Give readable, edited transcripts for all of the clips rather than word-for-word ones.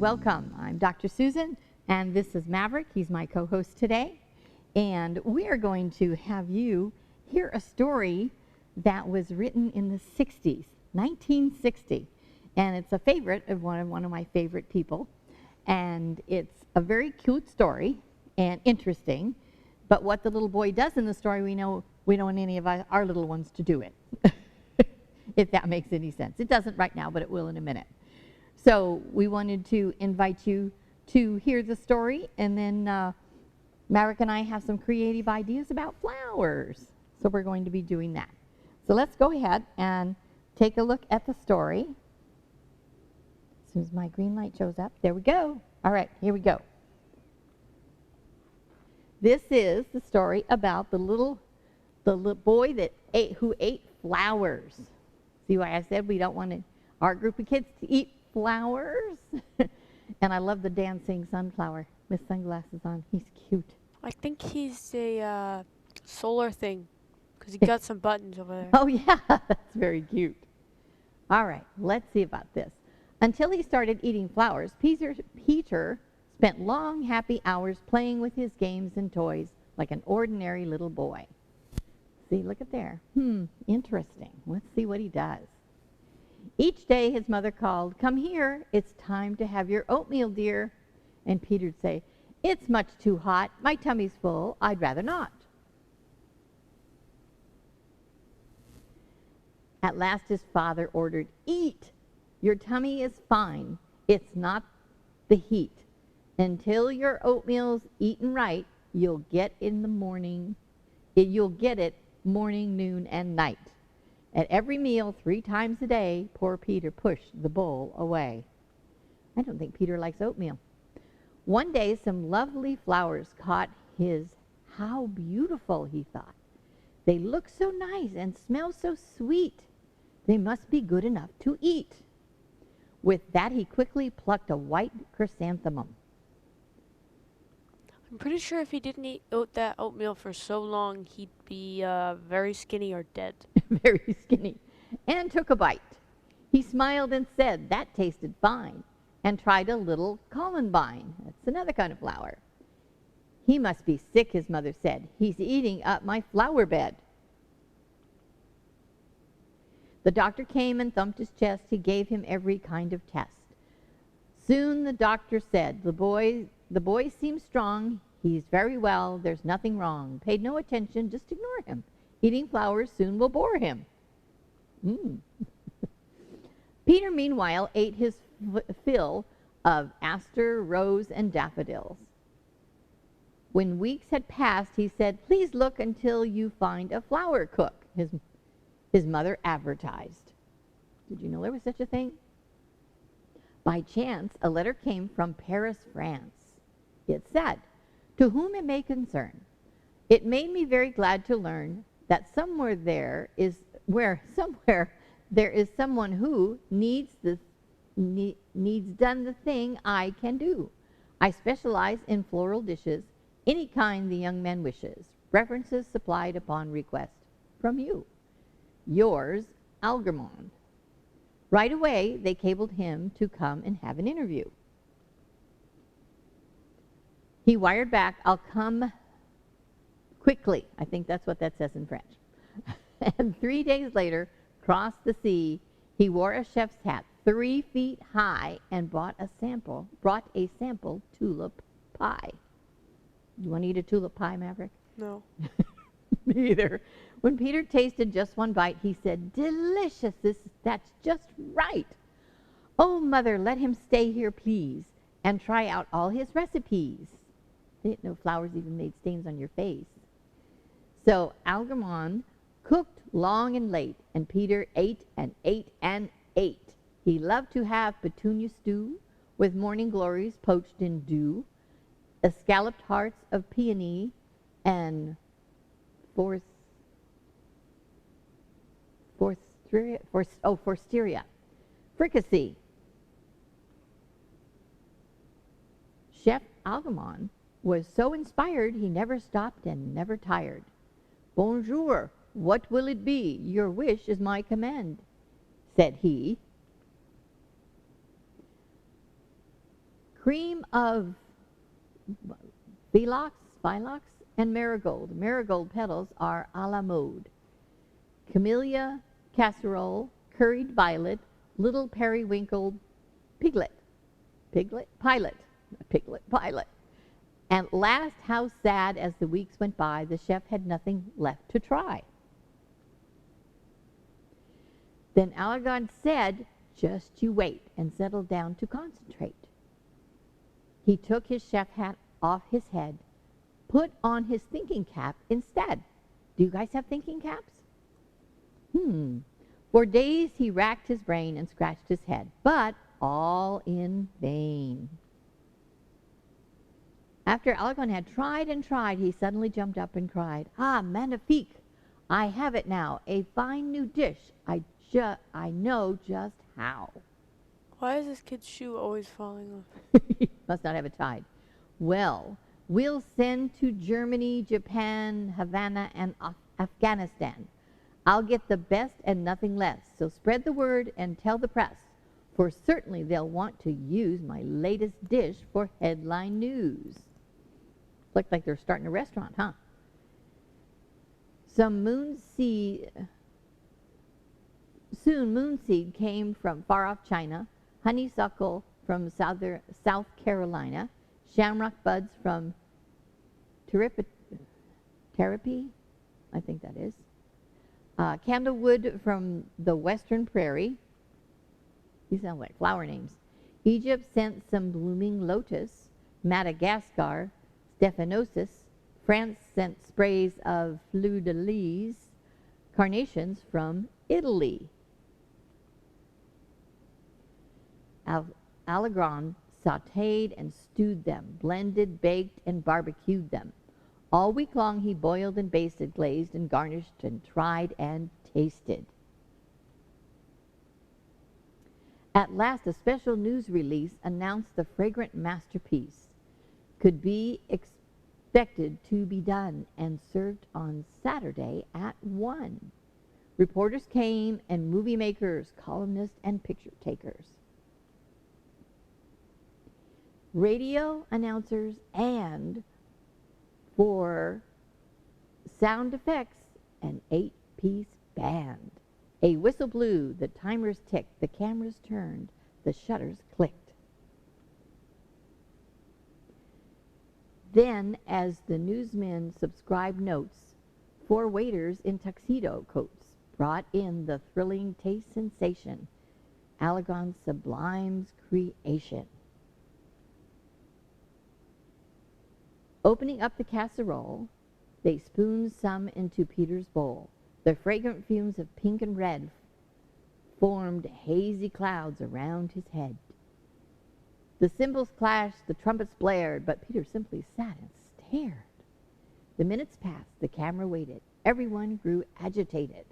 Welcome. I'm Dr. Susan, and this is Maverick. He's my co-host today. And we are going to have you hear a story that was written in the 60s, 1960. And it's a favorite of one of my favorite people. And it's a very cute story and interesting. But what the little boy does in the story, we don't want any of our little ones to do it, if that makes any sense. It doesn't right now, but it will in a minute. So we wanted to invite you to hear the story, and then Maverick and I have some creative ideas about flowers. So we're going to be doing that. So let's go ahead and take a look at the story. As soon as my green light shows up, there we go. All right, here we go. This is the story about the little boy who ate flowers. See why I said we don't want our group of kids to eat flowers? And I love the dancing sunflower with sunglasses on. He's cute. I think he's a solar thing because he got some buttons over there. Oh, yeah, that's very cute. All right, let's see about this. Until he started eating flowers, Peter spent long, happy hours playing with his games and toys like an ordinary little boy. See, look at there. Interesting. Let's see what he does. Each day his mother called, "Come here, it's time to have your oatmeal, dear." And Peter'd say, "It's much too hot. My tummy's full. I'd rather not." At last his father ordered, "Eat. Your tummy is fine. It's not the heat. Until your oatmeal's eaten right, you'll get it morning, noon, and night." At every meal 3 times a day, poor Peter pushed the bowl away. I don't think Peter likes oatmeal. One day, some lovely flowers caught his. How beautiful, he thought. They look so nice and smell so sweet. They must be good enough to eat. With that, he quickly plucked a white chrysanthemum. I'm pretty sure if he didn't eat that oatmeal for so long, he'd be very skinny or dead. Very skinny, and took a bite. He smiled and said, "That tasted fine," and tried a little columbine. That's another kind of flower. "He must be sick," his mother said. "He's eating up my flower bed." The doctor came and thumped his chest. He gave him every kind of test. Soon the doctor said, The boy seems strong. He's very well. There's nothing wrong. Paid no attention. Just ignore him. Eating flowers soon will bore him." Peter, meanwhile, ate his fill of aster, rose, and daffodils. When weeks had passed, he said, "Please look until you find a flower cook," his mother advertised. Did you know there was such a thing? By chance, a letter came from Paris, France. It said, "To whom it may concern, it made me very glad to learn that somewhere there is someone who needs done the thing I can do. I specialize in floral dishes, any kind the young man wishes. References supplied upon request from you. Yours, Algernon." Right away, they cabled him to come and have an interview. He wired back, "I'll come quickly." I think that's what that says in French. And 3 days later, crossed the sea. He wore a chef's hat 3 feet high and brought a sample tulip pie. You want to eat a tulip pie, Maverick? No. Me either. When Peter tasted just one bite, he said, "Delicious, that's just right. Oh, Mother, let him stay here, please, and try out all his recipes." I didn't know flowers even made stains on your face. So Algernon cooked long and late, and Peter ate and ate and ate. He loved to have petunia stew with morning glories poached in dew, escalloped hearts of peony, and forsteria fricassee. Chef Algernon was so inspired he never stopped and never tired. "Bonjour, what will it be? Your wish is my command," said he. cream of phyllox, and marigold. Marigold petals are a la mode. Camellia casserole, curried violet, little periwinkle pilot. And last, how sad as the weeks went by, the chef had nothing left to try. Then Algernon said, just you wait, and settled down to concentrate. He took his chef hat off his head, put on his thinking cap instead. Do you guys have thinking caps? For days he racked his brain and scratched his head, but all in vain. After Algernon had tried and tried, he suddenly jumped up and cried, "Ah, magnifique! I have it now, a fine new dish. I know just how." Why is this kid's shoe always falling off? Must not have it tied. Well, we'll send to Germany, Japan, Havana, and Afghanistan. I'll get the best and nothing less. So spread the word and tell the press, for certainly they'll want to use my latest dish for headline news. Looks like they're starting a restaurant, huh? Soon moonseed came from far-off China, honeysuckle from South Carolina, shamrock buds from Therapy, I think that is, candlewood from the western prairie. These sound like flower names. Egypt sent some blooming lotus, Madagascar, Stephanosis. France sent sprays of fleur-de-lis, carnations from Italy. Algernon sautéed and stewed them, blended, baked, and barbecued them. All week long he boiled and basted, glazed and garnished, and tried and tasted. At last, a special news release announced the fragrant masterpiece could be expected to be done and served on Saturday at 1. Reporters came, and movie makers, columnists, and picture takers. Radio announcers, and for sound effects, an 8-piece band. A whistle blew, the timers ticked, the cameras turned, the shutters clicked. Then, as the newsmen subscribed notes, 4 waiters in tuxedo coats brought in the thrilling taste sensation, Algernon Sublime's creation. Opening up the casserole, they spooned some into Peter's bowl. The fragrant fumes of pink and red formed hazy clouds around his head. The cymbals clashed, the trumpets blared, but Peter simply sat and stared. The minutes passed, the camera waited. Everyone grew agitated.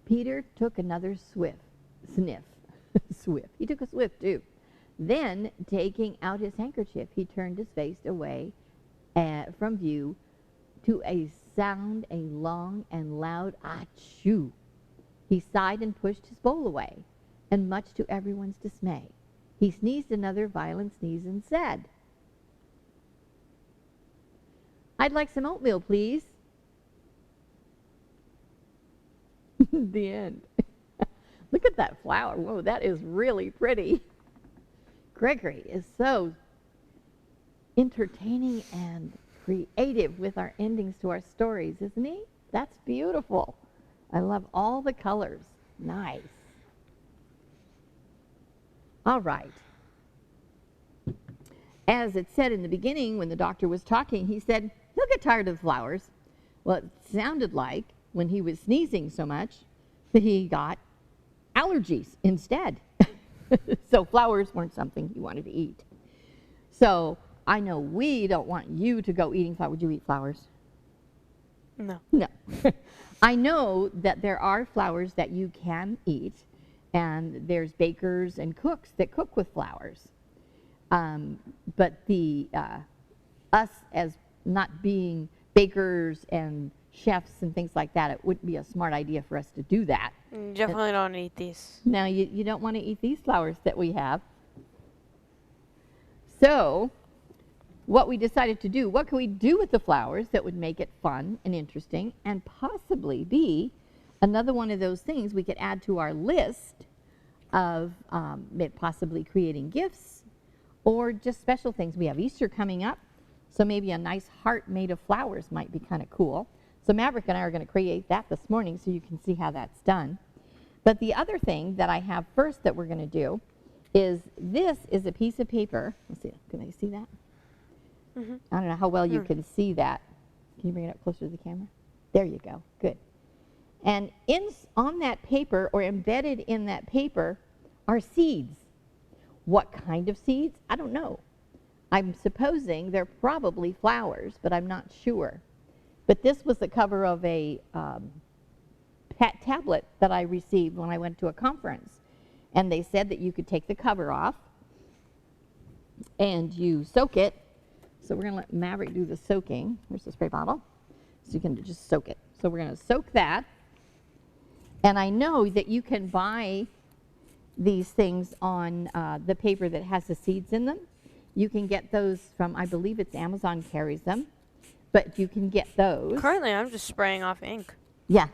Peter took another sniff. He took a swiff, too. Then, taking out his handkerchief, he turned his face away from view to a long and loud achoo. He sighed and pushed his bowl away, and much to everyone's dismay, he sneezed another violent sneeze and said, "I'd like some oatmeal, please." The end. Look at that flower. Whoa, that is really pretty. Gregory is so entertaining and creative with our endings to our stories, isn't he? That's beautiful. I love all the colors. Nice. All right. As it said in the beginning when the doctor was talking, he said, he'll get tired of the flowers. Well, it sounded like when he was sneezing so much that he got allergies instead. So flowers weren't something he wanted to eat. So I know we don't want you to go eating flowers. Would you eat flowers? No. No. I know that there are flowers that you can eat, and there's bakers and cooks that cook with flowers. But us as not being bakers and chefs and things like that, it wouldn't be a smart idea for us to do that. Definitely don't eat these. Now, you don't want to eat these flowers that we have. So, what we decided to do, what can we do with the flowers that would make it fun and interesting and possibly be another one of those things we could add to our list of possibly creating gifts or just special things. We have Easter coming up, so maybe a nice heart made of flowers might be kind of cool. So Maverick and I are going to create that this morning so you can see how that's done. But the other thing that I have first that we're going to do is this is a piece of paper. Let's see, can I see that? Mm-hmm. I don't know how well you can see that. Can you bring it up closer to the camera? There you go, good. And on that paper, or embedded in that paper, are seeds. What kind of seeds? I don't know. I'm supposing they're probably flowers, but I'm not sure. But this was the cover of a tablet that I received when I went to a conference. And they said that you could take the cover off and you soak it. So we're going to let Maverick do the soaking. Here's the spray bottle. So you can just soak it. So we're going to soak that. And I know that you can buy these things on the paper that has the seeds in them. You can get those from, I believe it's Amazon carries them, but you can get those. Currently, I'm just spraying off ink. Yeah.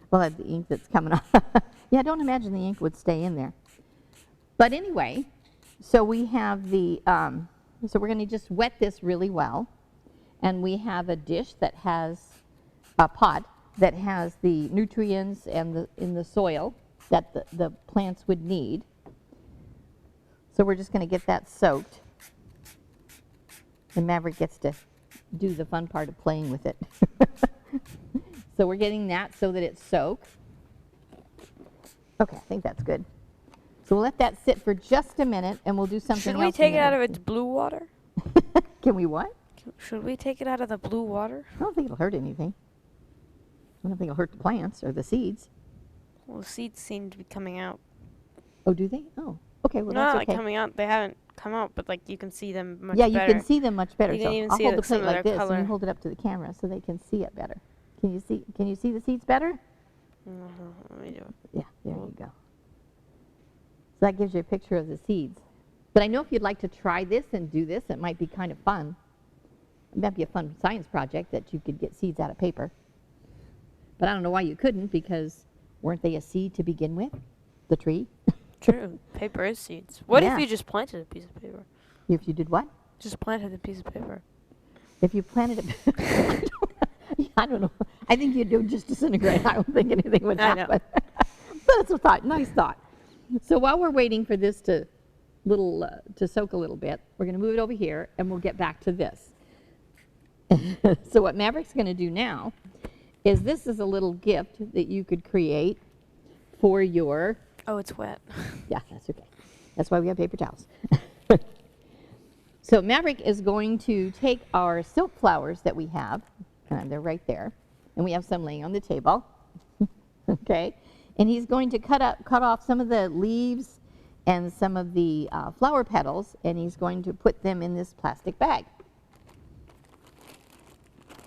Well, the ink that's coming off. Yeah, don't imagine the ink would stay in there. But anyway, so we have the, so we're going to just wet this really well. And we have a dish that has a pot that has the nutrients and in the soil that the plants would need. So we're just going to get that soaked. And Maverick gets to do the fun part of playing with it. So we're getting that so that it's soaked. Okay, I think that's good. So we'll let that sit for just a minute and we'll do something else. Should we take it out of its blue water? Can we what? Should we take it out of the blue water? I don't think it'll hurt anything. I don't think it'll hurt the plants or the seeds. Well, the seeds seem to be coming out. Oh, do they? Oh, okay. Well, No, that's not okay. like coming out. They haven't come out, but like you can see them much Yeah, better. you can see them much better. You So can even I'll see hold the some plate of like their this, and color. you hold it up to the camera so they can see it better. Can you see the seeds better? Let me do it. Yeah, there you go. So that gives you a picture of the seeds. But I know if you'd like to try this and do this, it might be kind of fun. It might be a fun science project that you could get seeds out of paper. But I don't know why you couldn't, because weren't they a seed to begin with? The tree? True. Paper is seeds. What Yeah. if you just planted a piece of paper? If you did what? Just planted a piece of paper. If you planted it, I don't know. I think you'd do just disintegrate. I don't think anything would I know. happen. But it's a thought, nice thought. So while we're waiting for this to soak a little bit, we're going to move it over here, and we'll get back to this. So what Maverick's going to do now is this is a little gift that you could create for your. Oh, it's wet. Yeah, that's okay. That's why we have paper towels. So Maverick is going to take our silk flowers that we have, and they're right there, and we have some laying on the table. Okay, and he's going to cut off some of the leaves and some of the flower petals, and he's going to put them in this plastic bag.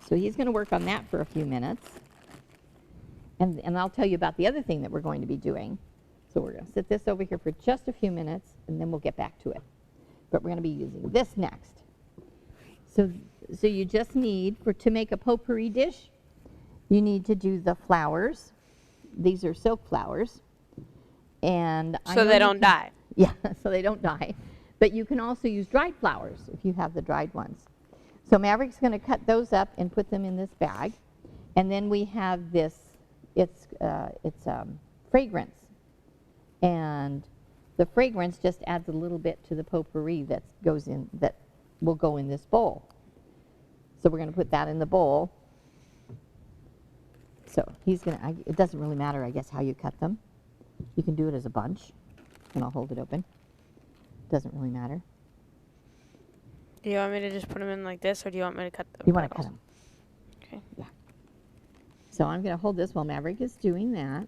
So he's going to work on that for a few minutes, and I'll tell you about the other thing that we're going to be doing. So we're going to sit this over here for just a few minutes, and then we'll get back to it. But we're going to be using this next. So you just need, to make a potpourri dish, you need to do the flowers. These are silk flowers. And So they don't die. Yeah, so they don't die. But you can also use dried flowers if you have the dried ones. So Maverick's going to cut those up and put them in this bag. And then we have this, it's fragrance. And the fragrance just adds a little bit to the potpourri that will go in this bowl. So we're going to put that in the bowl. So it doesn't really matter, I guess, how you cut them. You can do it as a bunch, and I'll hold it open. Doesn't really matter. Do you want me to just put them in like this, or do you want me to cut them? You want to cut them. Okay. Yeah. So I'm going to hold this while Maverick is doing that.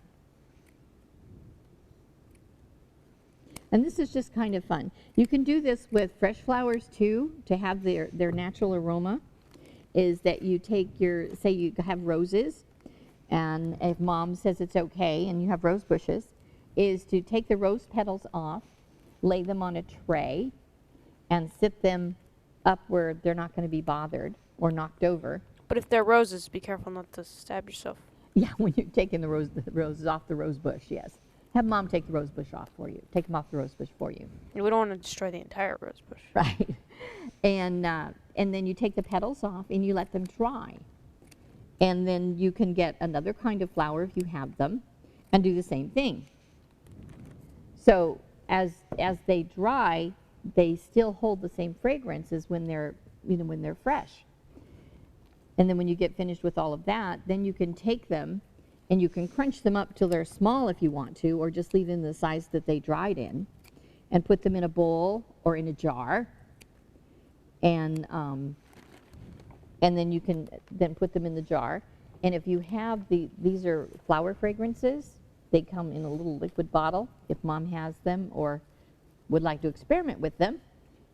And this is just kind of fun. You can do this with fresh flowers too, to have their natural aroma, is that you take say you have roses, and if Mom says it's okay and you have rose bushes, is to take the rose petals off, lay them on a tray, and sit them up where they're not going to be bothered or knocked over. But if they're roses, be careful not to stab yourself. Yeah, when you're taking the roses off the rose bush, yes. Have Mom take the rose bush off for you. Take them off the rose bush for you. We don't want to destroy the entire rose bush. Right. And then you take the petals off and you let them dry. And then you can get another kind of flower if you have them and do the same thing. So as they dry, they still hold the same fragrance as when they're fresh. And then when you get finished with all of that, then you can take them and you can crunch them up till they're small if you want to, or just leave them the size that they dried in, and put them in a bowl or in a jar. And then you can then put them in the jar. And if you have these are flower fragrances, they come in a little liquid bottle. If Mom has them or would like to experiment with them,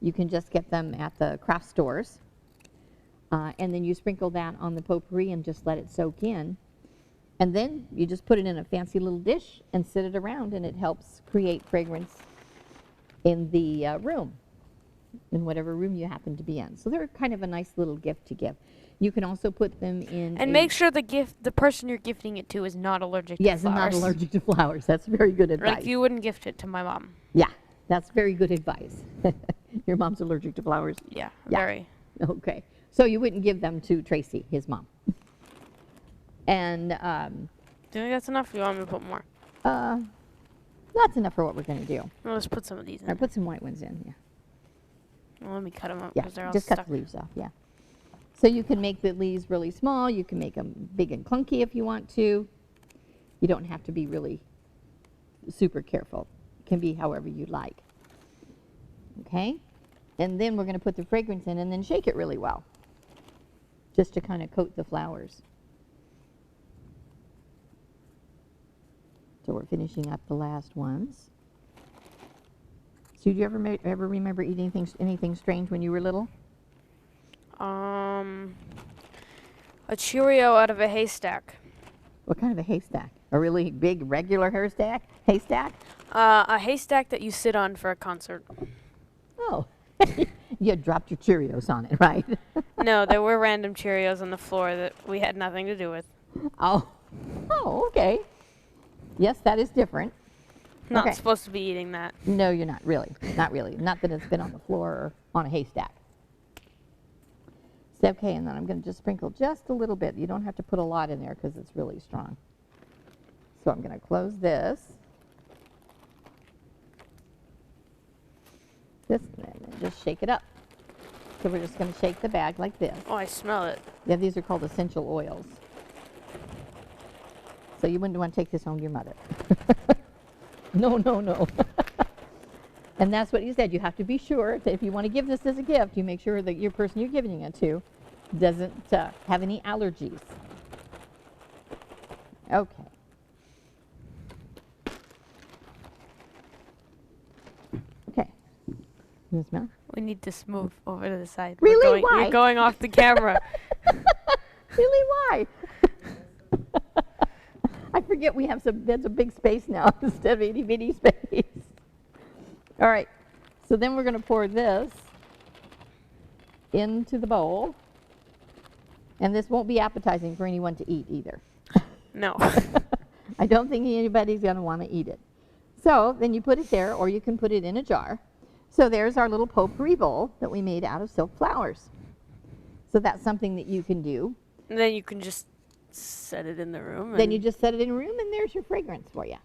you can just get them at the craft stores. And then you sprinkle that on the potpourri and just let it soak in. And then you just put it in a fancy little dish and sit it around, and it helps create fragrance in the room, in whatever room you happen to be in. So they're kind of a nice little gift to give. You can also put them in. And make sure the person you're gifting it to is not allergic to flowers. Yes, and not allergic to flowers. That's very good advice. Like you wouldn't gift it to my mom. Yeah, that's very good advice. Your mom's allergic to flowers? Yeah, Yeah. very. Okay. So you wouldn't give them to Tracy, his mom. And Do you think that's enough? Or you want me to put more? that's enough for what we're going to do. Well, let's put some of these in. All right, put some white ones in, yeah. Well, let me cut them up Yeah, because they're all just stuck. cut the leaves off, yeah. So you can make the leaves really small. You can make them big and clunky if you want to. You don't have to be really super careful. It can be however you like. Okay? And then we're going to put the fragrance in and then shake it really well, just to kind of coat the flowers. So we're finishing up the last ones. So do you ever remember eating anything strange when you were little? A Cheerio out of a haystack. What kind of a haystack? A really big regular haystack? A haystack that you sit on for a concert. Oh, you dropped your Cheerios on it, right? No, there were random Cheerios on the floor that we had nothing to do with. Oh, okay. Yes, that is different. Not Okay. supposed to be eating that. No, you're not really. Not really. Not that it's been on the floor or on a haystack. So, okay, and then I'm going to just sprinkle just a little bit. You don't have to put a lot in there because it's really strong. So I'm going to close this. And then just shake it up. So we're just going to shake the bag like this. Oh, I smell it. Yeah, these are called essential oils. So you wouldn't want to take this home to your mother. No, no, no. And that's what you said. You have to be sure that if you want to give this as a gift, you make sure that your person you're giving it to doesn't have any allergies. Okay. Okay. You smell? We need to move over to the side. Really? Why? You're going off the camera. Really? Why? I forget we have there's a big space now instead of itty bitty space. All right, so then we're going to pour this into the bowl. And this won't be appetizing for anyone to eat either. No. I don't think anybody's going to want to eat it. So then you put it there, or you can put it in a jar. So there's our little potpourri bowl that we made out of silk flowers. So that's something that you can do. And then you can just set it in the room. Then you just set it in a room, and there's your fragrance for you.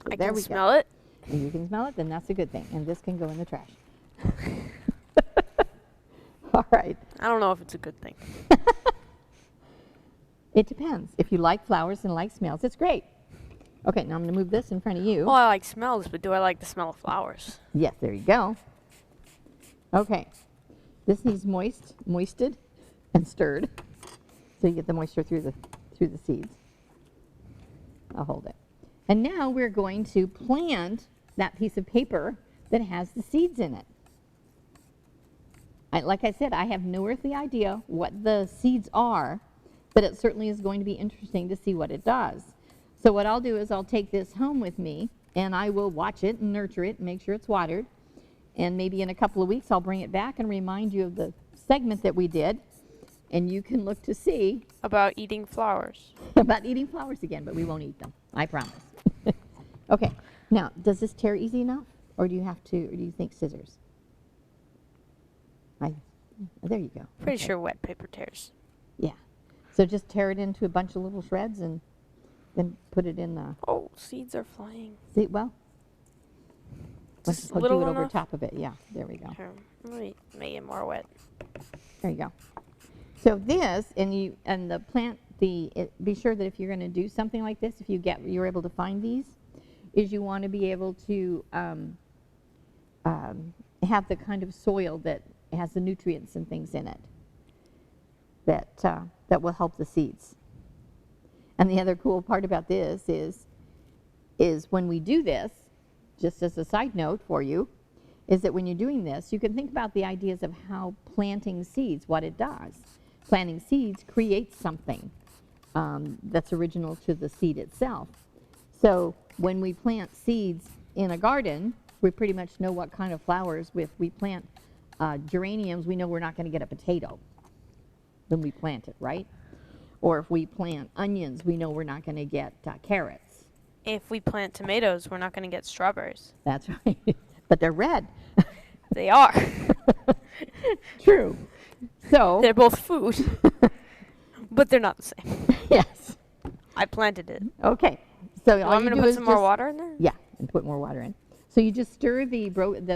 So I there can we smell go. it. And you can smell it, then that's a good thing. And this can go in the trash. All right. I don't know if it's a good thing. It depends. If you like flowers and like smells, it's great. Okay, now I'm going to move this in front of you. Well, I like smells, but do I like the smell of flowers? Yes, there you go. Okay. This needs moisted and stirred, so you get the moisture through the seeds. I'll hold it. And now we're going to plant that piece of paper that has the seeds in it. Like I said, I have no earthly idea what the seeds are, but it certainly is going to be interesting to see what it does. So what I'll do is I'll take this home with me, and I will watch it and nurture it and make sure it's watered. And maybe in a couple of weeks I'll bring it back and remind you of the segment that we did, and you can look to see About eating flowers. about eating flowers again, but we won't eat them, I promise. Okay, now does this tear easy enough, or do you have to, or do you think scissors? There you go. Pretty Okay. sure wet paper tears. Yeah. So just tear it into a bunch of little shreds and then put it in the, Oh, seeds are flying. see, well, Just I'll little do it over enough? top of it. Yeah, there we go. Here, let me make it more wet. There you go. So this, and the plant, be sure that if you're going to do something like this, if you're able to find these, is you want to be able to have the kind of soil that has the nutrients and things in it that will help the seeds. And the other cool part about this is when we do this, just as a side note for you, is that when you're doing this, you can think about the ideas of how planting seeds, what it does. Planting seeds creates something that's original to the seed itself. So when we plant seeds in a garden, we pretty much know what kind of flowers. If we plant geraniums, we know we're not going to get a potato when we plant it, right? Or if we plant onions, we know we're not going to get carrots. If we plant tomatoes, we're not going to get strawberries. That's right. But they're red. They are. True. So They're both food, but they're not the same. yes. I planted it. Okay. So You all want you me do to put is some more just- water in there? Yeah, and put more water in. So you just stir the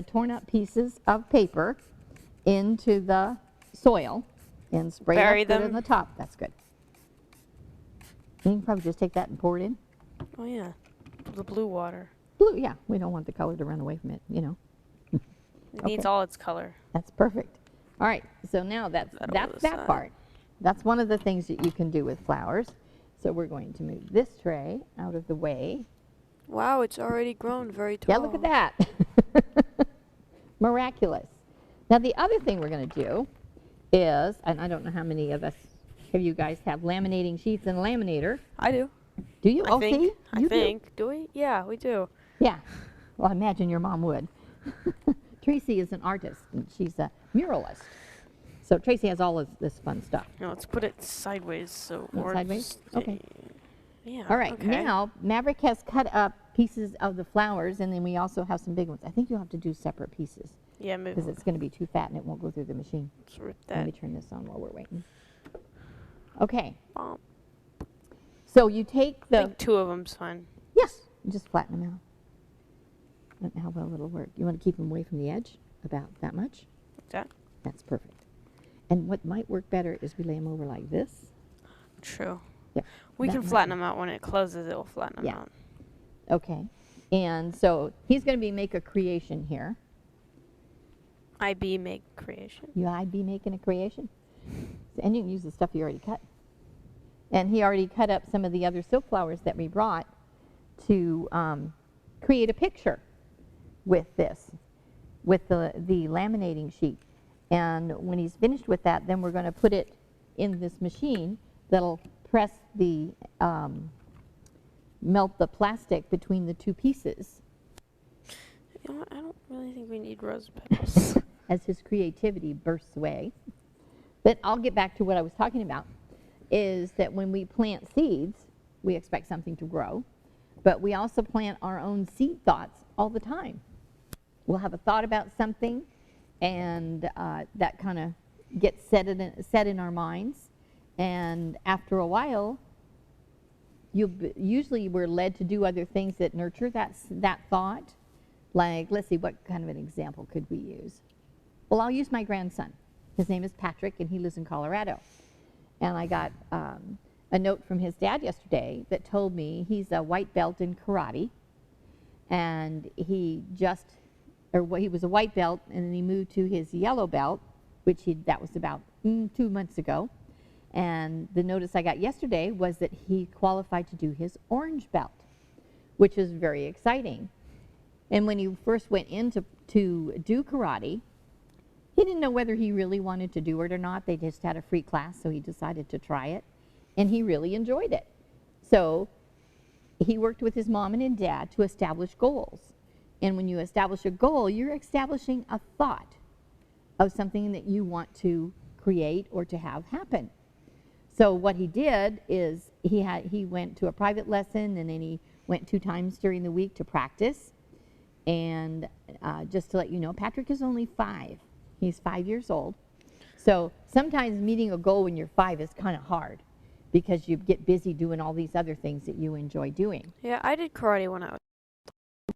torn up pieces of paper into the soil and spray Bury up good them. on the top. That's good. And you can probably just take that and pour it in. Oh yeah, the blue water. Blue, yeah. We don't want the color to run away from it, you know. It needs Okay. all its color. That's perfect. All right, so now that's That over that the that side. part. That's one of the things that you can do with flowers. So we're going to move this tray out of the way. Wow, it's already grown very tall. Yeah, look at that. Miraculous. Now the other thing we're going to do is, and I don't know how many of you guys have laminating sheets and a laminator. I do. Do you? I Oh, think. see? I You think. Do we? Yeah, we do. Do. Yeah. Well, I imagine your mom would. Tracy is an artist, and she's a muralist. So Tracy has all of this fun stuff. Now let's put it sideways so. Oh, or sideways? Okay. Yeah. All right, okay. now Maverick has cut up pieces of the flowers, and then we also have some big ones. I think you'll have to do separate pieces Yeah, maybe. because it's going to be too fat and it won't go through the machine. Let's rip Let me that. turn this on while we're waiting. Okay, Bomb. so you take I the, think 2 of them's fine. yes, just flatten them out. I don't know how well it'll work. You want to keep them away from the edge, about that much? Like that. That's perfect. And what might work better is we lay them over like this. True. Yeah, We that can might flatten be- them out when it closes. It will flatten them Yeah. out. Okay, and so he's going to make a creation here. IB make creation. I'd be making a creation. And you can use the stuff you already cut. And he already cut up some of the other silk flowers that we brought to create a picture with this, with the laminating sheet. And when he's finished with that, then we're going to put it in this machine that'll press the, melt the plastic between the two pieces You know what? I don't really think we need rose petals. as his creativity bursts away. But I'll get back to what I was talking about, is that when we plant seeds, we expect something to grow, but we also plant our own seed thoughts all the time. We'll have a thought about something, and that kind of gets set in our minds, and after a while, usually we're led to do other things that nurture that thought. Like, let's see, what kind of an example could we use? Well, I'll use my grandson. His name is Patrick, and he lives in Colorado. And I got a note from his dad yesterday that told me he's a white belt in karate, and he was a white belt, and then he moved to his yellow belt, that was about 2 months ago. And the notice I got yesterday was that he qualified to do his orange belt, which is very exciting. And when he first went in to do karate, he didn't know whether he really wanted to do it or not. They just had a free class, so he decided to try it. and he really enjoyed it. So he worked with his mom and his dad to establish goals. And when you establish a goal, you're establishing a thought of something that you want to create or to have happen. So what he did is he went to a private lesson, and then he went 2 times during the week to practice. And just to let you know, Patrick is only 5. He's 5 years old. So sometimes meeting a goal when you're 5 is kind of hard because you get busy doing all these other things that you enjoy doing. Yeah, I did karate when I was.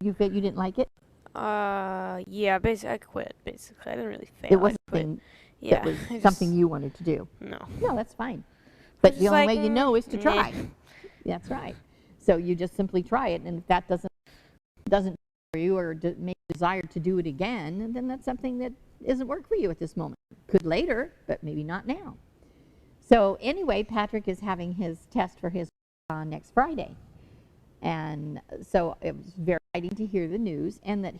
You didn't like it? Yeah, basically I quit. Basically, I didn't really fail. It wasn't I quit. something Yeah, that was I just- something you wanted to do. No. No, that's fine. But the just only like, way you know is to meh. try. That's right. So you just simply try it, and if that doesn't for you or make a desire to do it again, then that's something that isn't work for you at this moment. Could later, but maybe not now. So anyway, Patrick is having his test for his next Friday. And so it was very exciting to hear the news, and that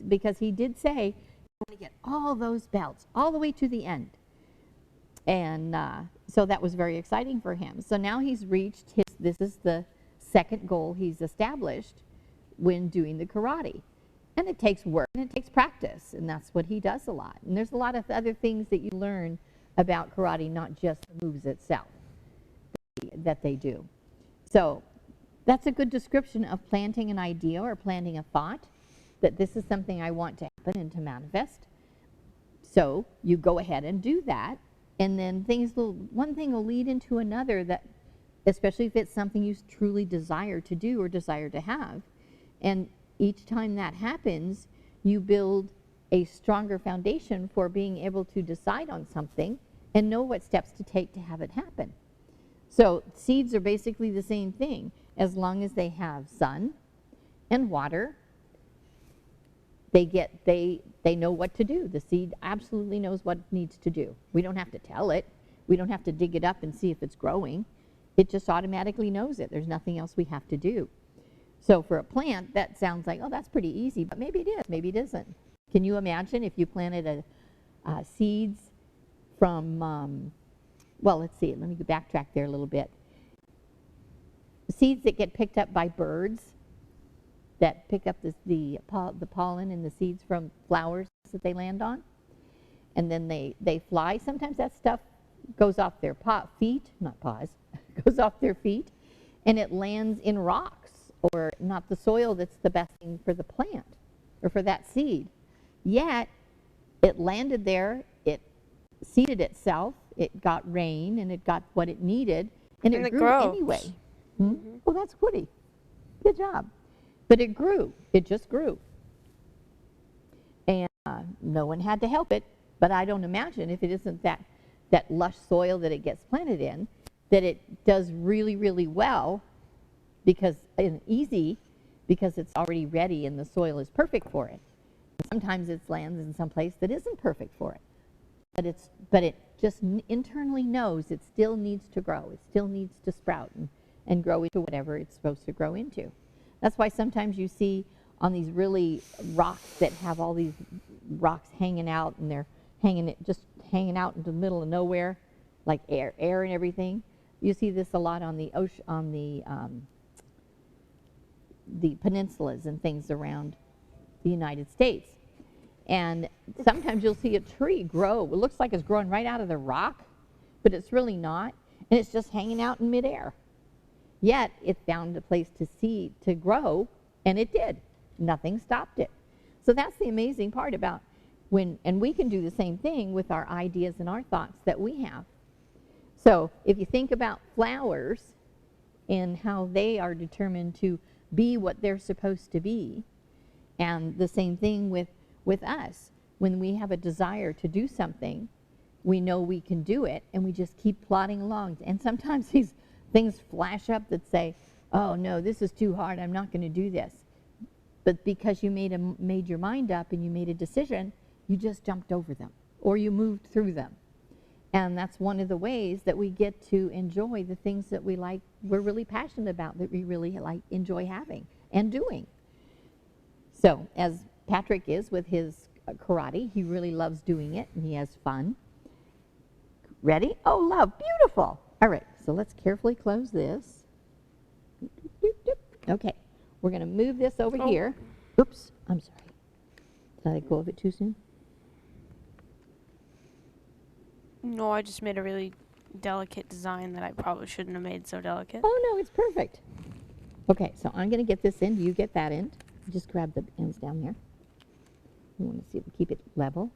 because he did say, I want to get all those belts all the way to the end. And so that was very exciting for him. So now he's reached this is the second goal he's established when doing the karate. And it takes work and it takes practice, and that's what he does a lot. And there's a lot of other things that you learn about karate, not just the moves itself that they do. So that's a good description of planting an idea or planting a thought, that this is something I want to happen and to manifest. So you go ahead and do that, and then one thing will lead into another, that especially if it's something you truly desire to do or desire to have. And each time that happens, you build a stronger foundation for being able to decide on something and know what steps to take to have it happen. So seeds are basically the same thing. As long as they have sun and water, they know what to do. The seed absolutely knows what it needs to do. We don't have to tell it. We don't have to dig it up and see if it's growing. It just automatically knows it. There's nothing else we have to do. So for a plant, that sounds like, oh, that's pretty easy, but maybe it is, maybe it isn't. Can you imagine if you planted seeds from, well, let's see, let me backtrack there a little bit. Seeds that get picked up by birds, that pick up the pollen and the seeds from flowers that they land on, and then they fly. Sometimes that stuff goes off their feet, not paws, goes off their feet, and it lands in rocks, or not the soil that's the best thing for the plant or for that seed. Yet it landed there, it seeded itself, it got rain, and it got what it needed, and it grew grows. anyway. Well, that's goody. Good job. But it grew. It just grew. And no one had to help it, but I don't imagine, if it isn't that lush soil that it gets planted in, that it does really, really well, because it's already ready and the soil is perfect for it. Sometimes it lands in some place that isn't perfect for it, but it just internally knows it still needs to grow. It still needs to sprout and grow into whatever it's supposed to grow into. That's why sometimes you see on these really rocks that have all these rocks hanging out, and they're just hanging out into the middle of nowhere, like air and everything. You see this a lot on the ocean, on the peninsulas and things around the United States. And sometimes you'll see a tree grow. It looks like it's growing right out of the rock, but it's really not. And it's just hanging out in midair. Yet it found a place to grow, and it did. Nothing stopped it. So that's the amazing part about and we can do the same thing with our ideas and our thoughts that we have. So if you think about flowers and how they are determined to be what they're supposed to be, and the same thing with us. When we have a desire to do something, we know we can do it, and we just keep plodding along. And sometimes these things flash up that say, oh no, this is too hard, I'm not going to do this. But because you made your mind up and you made a decision, you just jumped over them, or you moved through them. And that's one of the ways that we get to enjoy the things that we're really passionate about, that we really enjoy having and doing. So as Patrick is with his karate, he really loves doing it, and he has fun. Ready? Oh, love, beautiful. All right, so let's carefully close this. Okay, we're going to move this over here. Oops, I'm sorry. Did I let go of it too soon? No, I just made a really delicate design that I probably shouldn't have made so delicate. Oh, no, it's perfect. Okay, so I'm going to get this in. Do you get that end? Just grab the ends down there. We want to see if we keep it level.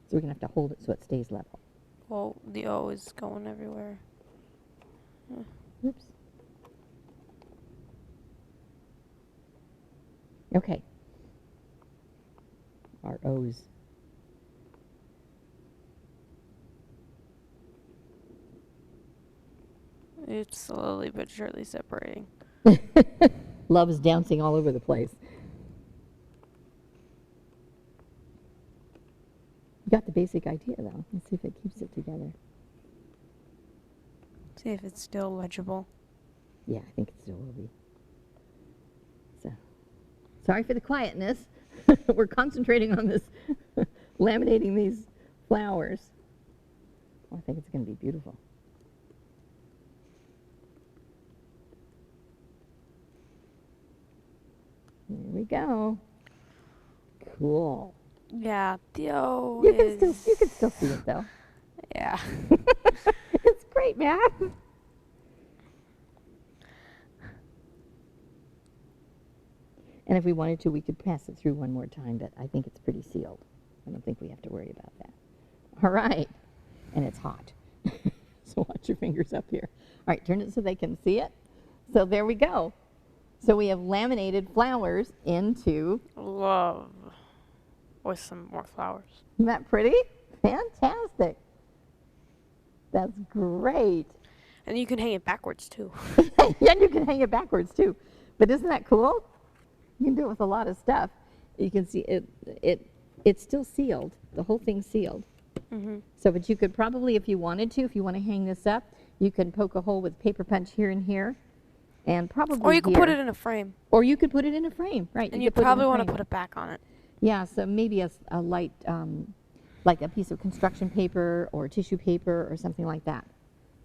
So we're going to have to hold it so it stays level. Well, the O is going everywhere. Oops. Okay. Our O's. It's slowly but surely separating. Love is dancing all over the place. You got the basic idea, though. Let's see if it keeps it together. See if it's still legible. Yeah, I think it still will be. So, sorry for the quietness. We're concentrating on this, laminating these flowers. Oh, I think it's going to be beautiful. There we go. Cool. Yeah, the O You is... can still see it, though. Yeah. It's great, man. And if we wanted to, we could pass it through one more time, but I think it's pretty sealed. I don't think we have to worry about that. All right. And it's hot. So watch your fingers up here. All right, turn it so they can see it. So there we go. So we have laminated flowers into... Love. With some more flowers. Isn't that pretty? Fantastic. That's great. And you can hang it backwards, too. Yeah, you can hang it backwards, too. But isn't that cool? You can do it with a lot of stuff. You can see it's still sealed. The whole thing's sealed. Mm-hmm. So, but you could probably, if you wanted to, if you want to hang this up, you can poke a hole with paper punch here and here. And probably Or you could here. put it in a frame. Or you could put it in a frame, right. And you you could put it in probably a want to frame. put it back on it. Yeah, so maybe a light, like a piece of construction paper or tissue paper or something like that,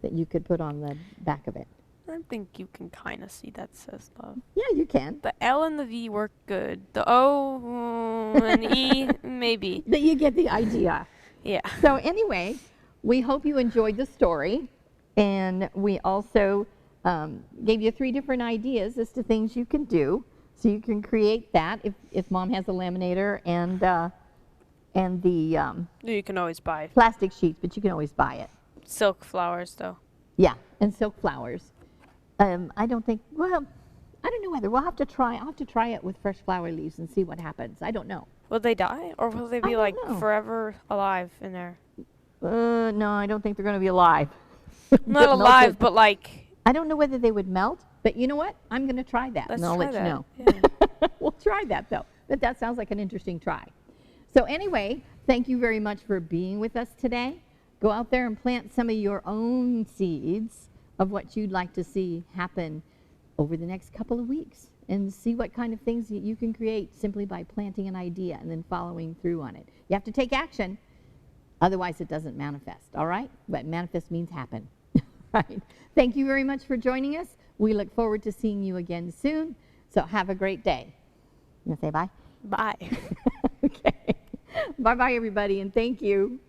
that you could put on the back of it. I think you can kind of see that says love. Yeah, you can. The L and the V work good. The O and E, maybe. But you get the idea. Yeah. So anyway, we hope you enjoyed the story, and we also gave you 3 different ideas as to things you can do. So you can create that if Mom has a laminator and the You can always buy plastic sheets, but you can always buy it. silk flowers, though. Yeah, and silk flowers. I don't think, well, I don't know whether we'll have to try. I'll have to try it with fresh flower leaves and see what happens. I don't know. Will they die? Or will they I be, don't like, know. forever alive in there? No, I don't think they're going to be alive. Not Get alive, melted. but, like... I don't know whether they would melt, but you know what? I'm going to try that, Let's and I'll try let that. you know. Yeah. We'll try that, though. But that sounds like an interesting try. So anyway, thank you very much for being with us today. Go out there and plant some of your own seeds of what you'd like to see happen over the next couple of weeks, and see what kind of things that you can create simply by planting an idea and then following through on it. You have to take action, otherwise it doesn't manifest, all right? But manifest means happen. Right. Thank you very much for joining us. We look forward to seeing you again soon. So have a great day. You want to say bye? Bye. Okay. Bye-bye, everybody, and thank you.